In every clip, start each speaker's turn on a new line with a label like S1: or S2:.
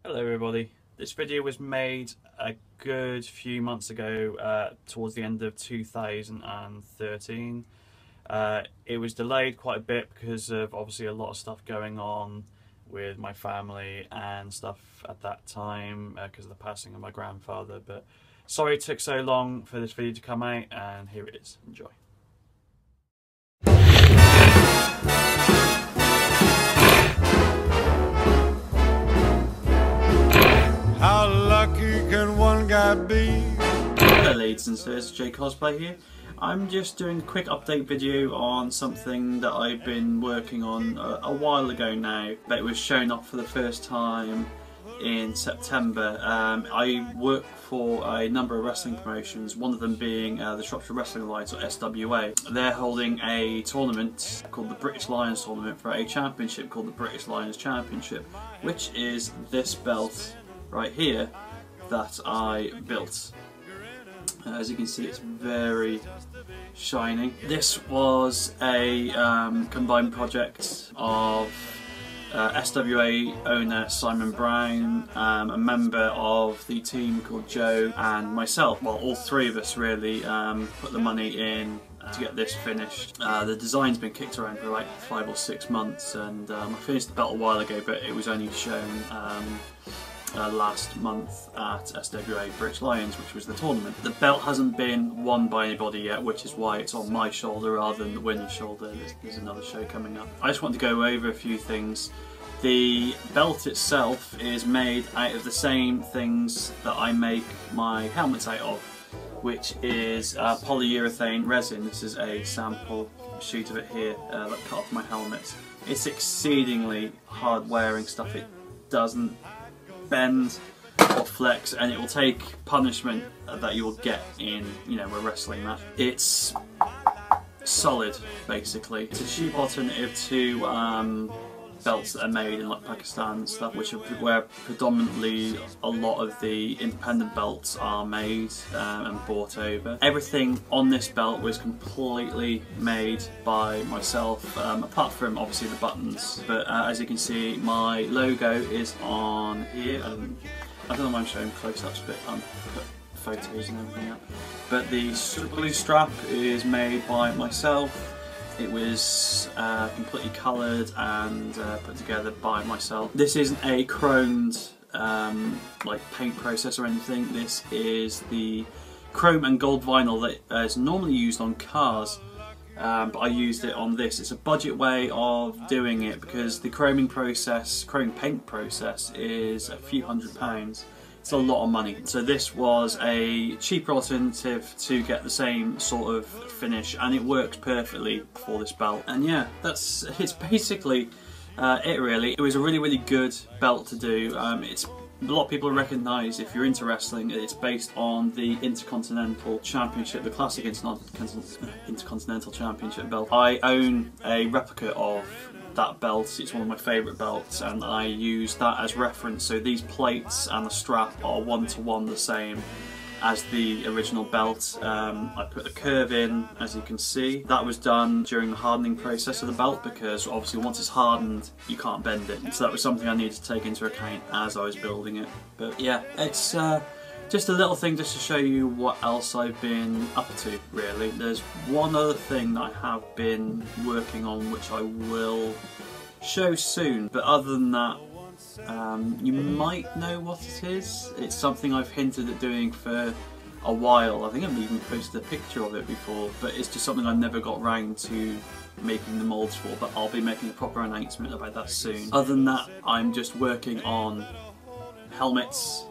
S1: Hello everybody. This video was made a good few months ago, towards the end of 2013. It was delayed quite a bit because of obviously a lot of stuff going on with my family and stuff at that time because of the passing of my grandfather. But sorry it took so long for this video to come out, and here it is. Enjoy.
S2: How lucky can one guy be?
S1: Hello ladies and sirs, Jay Cosplay here. I'm just doing a quick update video on something that I've been working on a while ago now, but it was shown off for the first time in September. I work for a number of wrestling promotions, one of them being the Shropshire Wrestling Alliance, or SWA. They're holding a tournament called the British Lions Tournament for a championship called the British Lions Championship, which is this belt right here that I built. As you can see, it's very shiny. This was a combined project of SWA owner Simon Brown, a member of the team called Joe, and myself. Well, all three of us really put the money in to get this finished. The design's been kicked around for like 5 or 6 months, and I finished the belt a while ago, but it was only shown last month at SWA BritishLions, which was the tournament. The belt hasn't been won by anybody yet, which is why it's on my shoulder rather than the winner's shoulder. There's another show coming up. I just want to go over a few things. The belt itself is made out of the same things that I make my helmets out of, which is polyurethane resin. This is a sample sheet of it here that cut off my helmets. It's exceedingly hard wearing stuff. It doesn't bend or flex, and it will take punishment that you will get in, a wrestling match. It's solid, basically. It's a cheap alternative to belts that are made in like Pakistan and stuff, which are where predominantly a lot of the independent belts are made and bought over. Everything on this belt was completely made by myself, apart from obviously the buttons. But as you can see, my logo is on here. I don't know why I'm showing close-ups, but put photos and everything up. But the blue strap is made by myself. It was completely coloured and put together by myself. This isn't a chromed like paint process or anything. This is the chrome and gold vinyl that is normally used on cars, but I used it on this. It's a budget way of doing it because the chrome paint process is a few £100s. It's a lot of money. So this was a cheaper alternative to get the same sort of finish, and it works perfectly for this belt. And yeah, it's basically it really. It was a really good belt to do. It's a lot of people recognise, if you're into wrestling, it's based on the Intercontinental Championship, the classic Intercontinental Championship belt. I own a replica of that belt. It's one of my favourite belts, and I use that as reference. So these plates and the strap are one-to-one the same as the original belt. I put the curve in, as you can see. That was done during the hardening process of the belt, because obviously once it's hardened you can't bend it. So that was something I needed to take into account as I was building it. But yeah, it's just a little thing just to show you what else I've been up to, really. There's one other thing that I have been working on which I will show soon, but other than that, you might know what it is. It's something I've hinted at doing for a while. I think I've even posted a picture of it before, but it's just something I've never got round to making the moulds for, but I'll be making a proper announcement about that soon. Other than that, I'm just working on helmets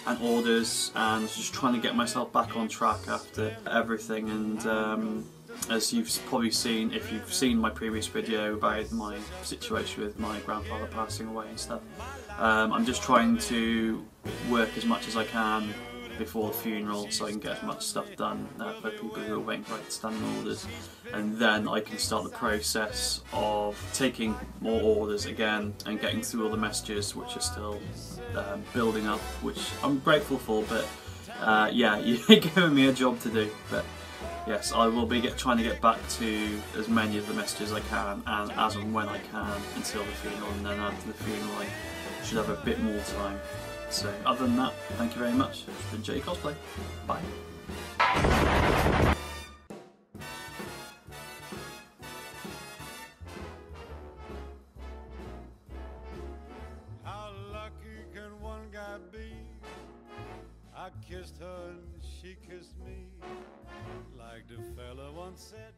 S1: and orders and just trying to get myself back on track after everything. And as you've probably seen, if you've seen my previous video about my situation with my grandfather passing away and stuff, I'm just trying to work as much as I can before the funeral so I can get as much stuff done for people who are waiting for outstanding orders, and then I can start the process of taking more orders again and getting through all the messages which are still building up, which I'm grateful for. But yeah, you're giving me a job to do. But yes, I will be trying to get back to as many of the messages I can, and as and when I can, until the funeral. And then after the funeral, should have a bit more time. So other than that, thank you very much. It's been Jay Cosplay. Bye.
S2: How lucky can one guy be? I kissed her and she kissed me, like the fella once said.